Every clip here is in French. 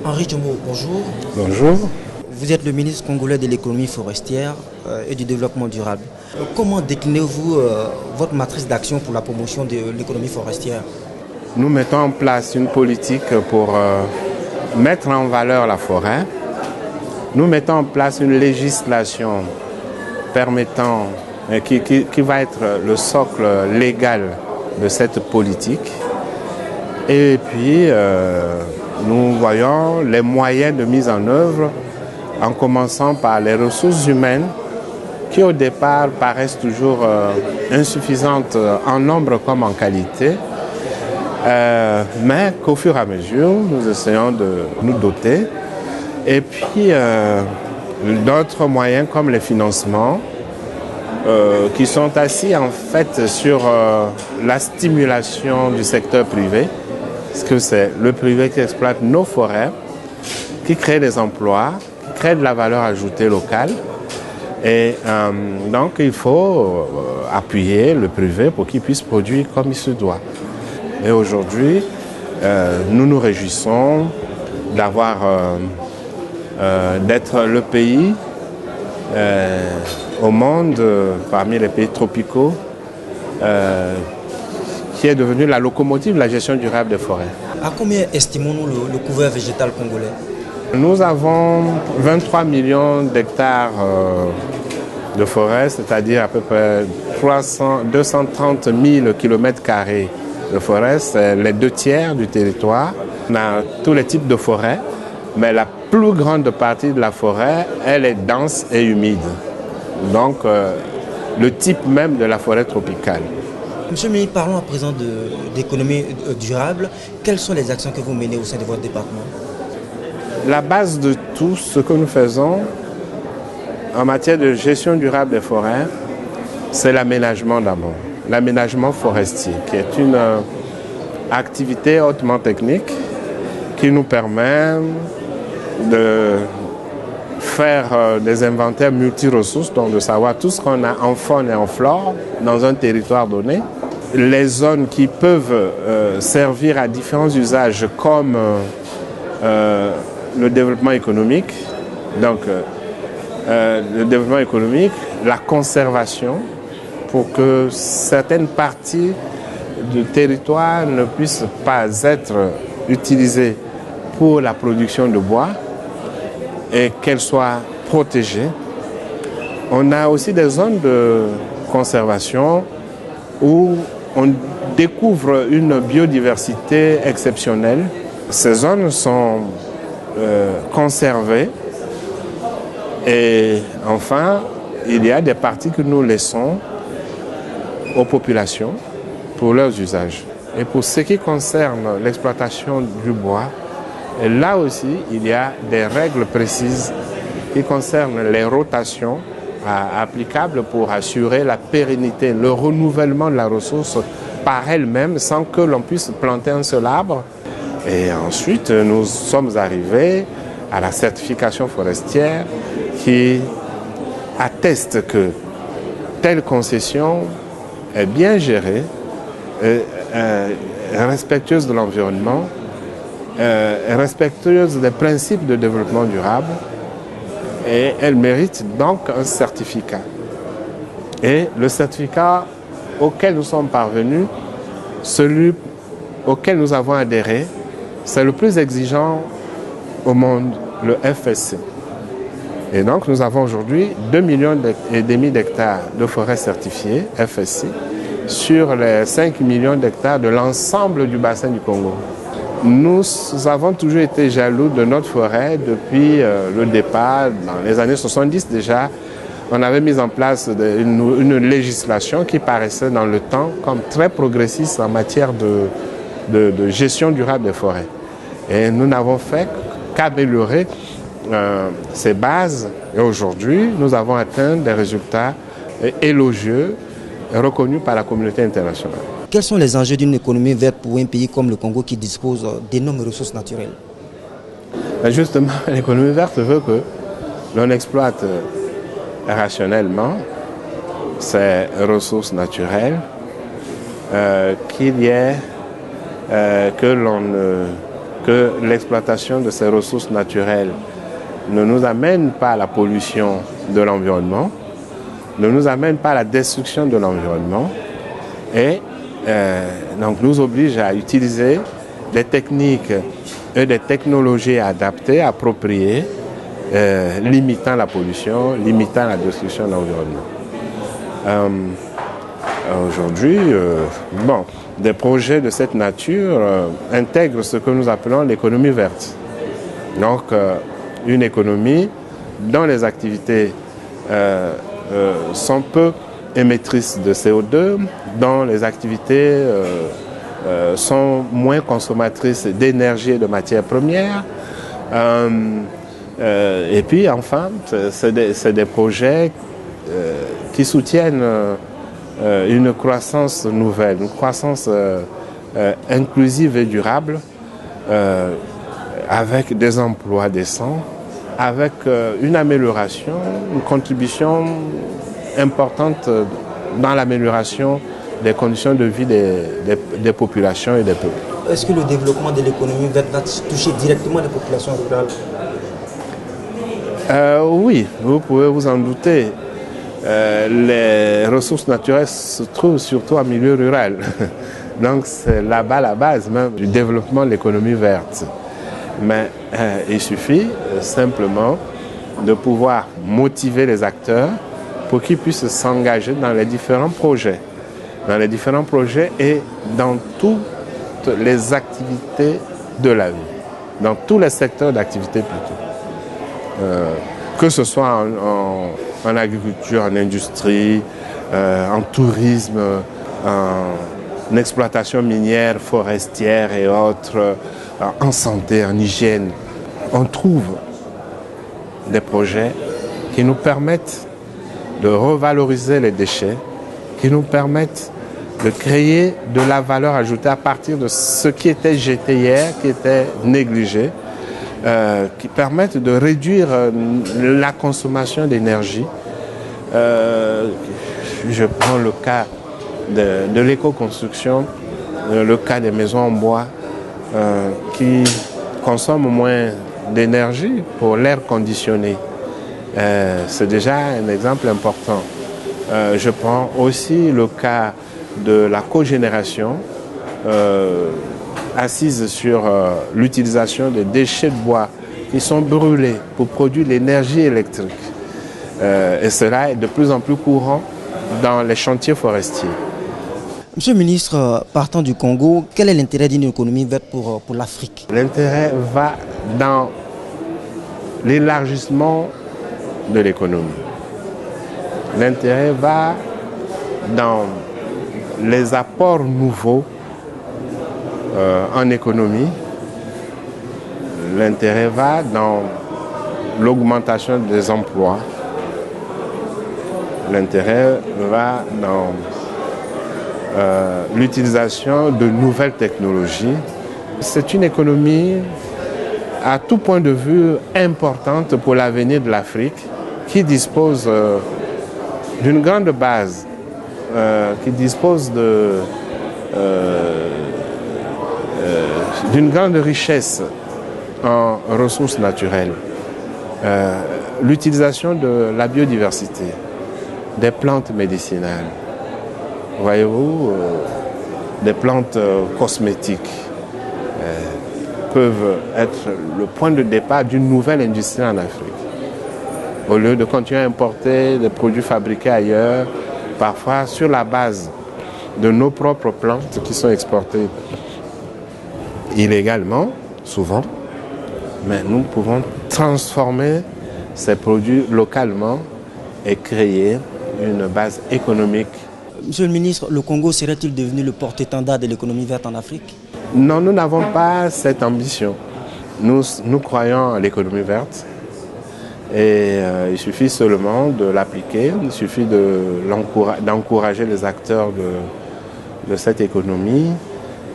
Henri Djomo, bonjour. Bonjour. Vous êtes le ministre congolais de l'économie forestière et du développement durable. Comment déclinez-vous votre matrice d'action pour la promotion de l'économie forestière? Nous mettons en place une politique pour mettre en valeur la forêt. Nous mettons en place une législation permettant, qui va être le socle légal de cette politique. Et puis, nous voyons les moyens de mise en œuvre, en commençant par les ressources humaines, qui au départ paraissent toujours insuffisantes en nombre comme en qualité, mais qu'au fur et à mesure, nous essayons de nous doter. Et puis, d'autres moyens comme les financements, qui sont assis en fait sur la stimulation du secteur privé, parce que c'est le privé qui exploite nos forêts, qui crée des emplois, qui crée de la valeur ajoutée locale. Et donc il faut appuyer le privé pour qu'il puisse produire comme il se doit. Et aujourd'hui, nous nous réjouissons d'être le pays au monde, parmi les pays tropicaux, qui est devenu la locomotive de la gestion durable des forêts. À combien estimons-nous le couvert végétal congolais? Nous avons 23 millions d'hectares de forêt, c'est-à-dire à peu près 230 000 km² de forêt. C'est les 2/3 du territoire. On a tous les types de forêts, mais la plus grande partie de la forêt, elle est dense et humide. Donc, le type même de la forêt tropicale. Monsieur le ministre, parlons à présent d'économie durable. Quelles sont les actions que vous menez au sein de votre département? La base de tout ce que nous faisons en matière de gestion durable des forêts, c'est l'aménagement d'abord. L'aménagement forestier, qui est une activité hautement technique qui nous permet de faire des inventaires multi-ressources, donc de savoir tout ce qu'on a en faune et en flore dans un territoire donné, les zones qui peuvent servir à différents usages comme le développement économique, donc le développement économique, la conservation, pour que certaines parties du territoire ne puissent pas être utilisées pour la production de bois et qu'elles soient protégées. On a aussi des zones de conservation où on découvre une biodiversité exceptionnelle. Ces zones sont conservées et enfin, il y a des parties que nous laissons aux populations pour leurs usages. Et pour ce qui concerne l'exploitation du bois, et là aussi, il y a des règles précises qui concernent les rotations applicables pour assurer la pérennité, le renouvellement de la ressource par elle-même sans que l'on puisse planter un seul arbre. Et ensuite, nous sommes arrivés à la certification forestière qui atteste que telle concession est bien gérée, respectueuse de l'environnement, respectueuse des principes de développement durable, et elle mérite donc un certificat. Et le certificat auquel nous sommes parvenus, celui auquel nous avons adhéré, c'est le plus exigeant au monde, le FSC. Et donc nous avons aujourd'hui 2,5 millions d'hectares de forêts certifiées, FSC, sur les 5 millions d'hectares de l'ensemble du bassin du Congo. Nous avons toujours été jaloux de notre forêt depuis le départ. Dans les années 70 déjà, on avait mis en place une législation qui paraissait dans le temps comme très progressiste en matière de gestion durable des forêts. Et nous n'avons fait qu'améliorer ces bases. Et aujourd'hui, nous avons atteint des résultats élogieux et reconnus par la communauté internationale. Quels sont les enjeux d'une économie verte pour un pays comme le Congo qui dispose d'énormes ressources naturelles? Justement, l'économie verte veut que l'on exploite rationnellement ces ressources naturelles, qu'il y ait que l'on ne que l'exploitation de ces ressources naturelles ne nous amène pas à la pollution de l'environnement, ne nous amène pas à la destruction de l'environnement et donc nous oblige à utiliser des techniques et des technologies adaptées, appropriées, limitant la pollution, limitant la destruction de l'environnement. Aujourd'hui, des projets de cette nature intègrent ce que nous appelons l'économie verte. Donc, une économie dont les activités sont peu émettrices de CO2, dont les activités sont moins consommatrices d'énergie et de matières premières. Et puis, enfin, c'est des projets qui soutiennent une croissance nouvelle, une croissance inclusive et durable, avec des emplois décents, avec une amélioration, une contribution importante dans l'amélioration des conditions de vie des populations et des peuples. Est-ce que le développement de l'économie va toucher directement les populations rurales? Oui, vous pouvez vous en douter. Les ressources naturelles se trouvent surtout en milieu rural. Donc c'est là-bas la base même du développement de l'économie verte. Mais il suffit simplement de pouvoir motiver les acteurs pour qu'ils puissent s'engager dans les différents projets. Dans les différents projets et dans toutes les activités de la vie. Dans tous les secteurs d'activité plutôt. Que ce soit en agriculture, en industrie, en tourisme, en exploitation minière, forestière et autres, en santé, en hygiène. On trouve des projets qui nous permettent de revaloriser les déchets, qui nous permettent de créer de la valeur ajoutée à partir de ce qui était jeté hier, qui était négligé, qui permettent de réduire la consommation d'énergie. Je prends le cas de l'éco-construction, le cas des maisons en bois qui consomment moins d'énergie pour l'air conditionné. C'est déjà un exemple important. Je prends aussi le cas de la cogénération assise sur l'utilisation des déchets de bois qui sont brûlés pour produire l'énergie électrique. Et cela est de plus en plus courant dans les chantiers forestiers. Monsieur le ministre, partant du Congo, quel est l'intérêt d'une économie verte pour l'Afrique? L'intérêt va dans l'élargissement de l'économie. L'intérêt va dans les apports nouveaux en économie. L'intérêt va dans l'augmentation des emplois. L'intérêt va dans l'utilisation de nouvelles technologies. C'est une économie à tout point de vue importante pour l'avenir de l'Afrique, qui dispose d'une grande base, qui dispose d'une grande richesse en ressources naturelles. L'utilisation de la biodiversité, des plantes médicinales, voyez-vous, des plantes cosmétiques peuvent être le point de départ d'une nouvelle industrie en Afrique. Au lieu de continuer à importer des produits fabriqués ailleurs, parfois sur la base de nos propres plantes qui sont exportées illégalement, souvent, mais nous pouvons transformer ces produits localement et créer une base économique. Monsieur le ministre, le Congo serait-il devenu le porte-étendard de l'économie verte en Afrique? Non, nous n'avons pas cette ambition. Nous croyons à l'économie verte et il suffit seulement de l'appliquer, il suffit d'encourager les acteurs de cette économie,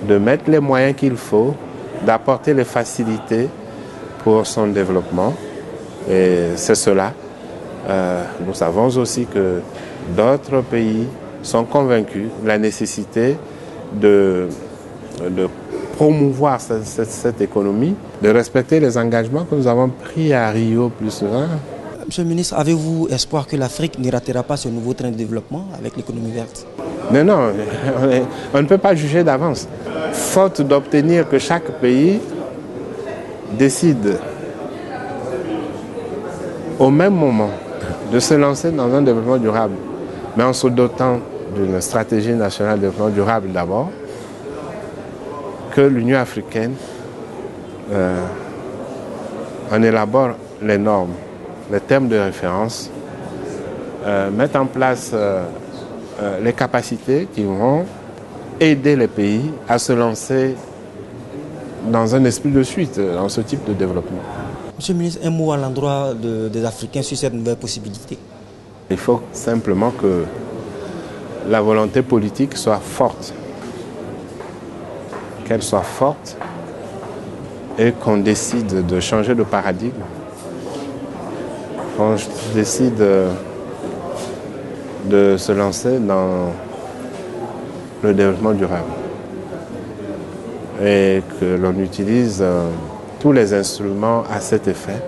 de mettre les moyens qu'il faut, d'apporter les facilités pour son développement. Et c'est cela. Nous savons aussi que d'autres pays sont convaincus de la nécessité de promouvoir cette économie, de respecter les engagements que nous avons pris à Rio +20. Monsieur le ministre, avez-vous espoir que l'Afrique ne ratera pas ce nouveau train de développement avec l'économie verte? Mais non, on ne peut pas juger d'avance. Faute d'obtenir que chaque pays décide au même moment de se lancer dans un développement durable, mais en se dotant d'une stratégie nationale de développement durable d'abord, que l'Union africaine en élabore les normes, les termes de référence, mette en place les capacités qui vont aider les pays à se lancer dans un esprit de suite, dans ce type de développement. Monsieur le ministre, un mot à l'endroit des Africains sur cette nouvelle possibilité. Il faut simplement que la volonté politique soit forte, qu'elle soit forte et qu'on décide de changer de paradigme, qu'on décide de se lancer dans le développement durable et que l'on utilise tous les instruments à cet effet